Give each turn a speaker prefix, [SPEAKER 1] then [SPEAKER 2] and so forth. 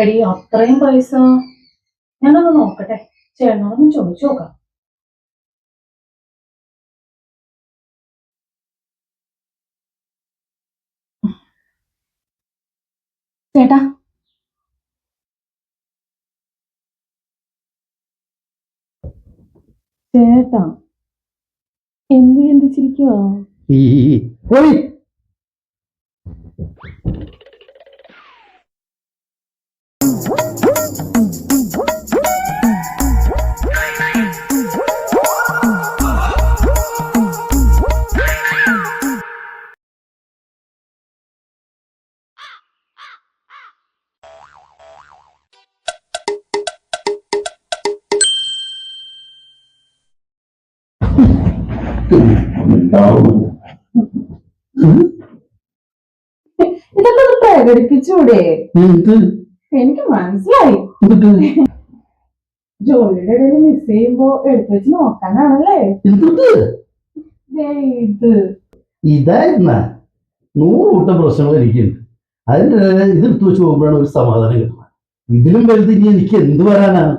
[SPEAKER 1] എടി അത്രയും പൈസ ഞാനൊന്ന് നോക്കട്ടെ, ചേട്ടനോടൊന്ന് ചോദിച്ചു നോക്കാം. ചേട്ടാ, ചേട്ടാ എന്ത് ചിന്തിച്ചിരിക്കുവാ? ഇതൊക്കെ ഒന്ന് പ്രകടിപ്പിച്ചൂടെ? എനിക്ക് മനസ്സിലായി. ജോലിയുടെ ഇടയിൽ മിസ് ചെയ്യുമ്പോ എടുത്തു വെച്ച് നോക്കാനാണല്ലേ?
[SPEAKER 2] ഇതായിരുന്ന 100 കൂട്ടം പ്രശ്നങ്ങൾ എനിക്കുണ്ട്. അതിന്റെ ഇതെടുത്തു വെച്ച് പോകുമ്പോഴാണ് ഒരു സമാധാനം കിട്ടുന്നത്. ഇതിലും വലുത് ഇനി എനിക്ക് എന്ത് വരാനാണ്?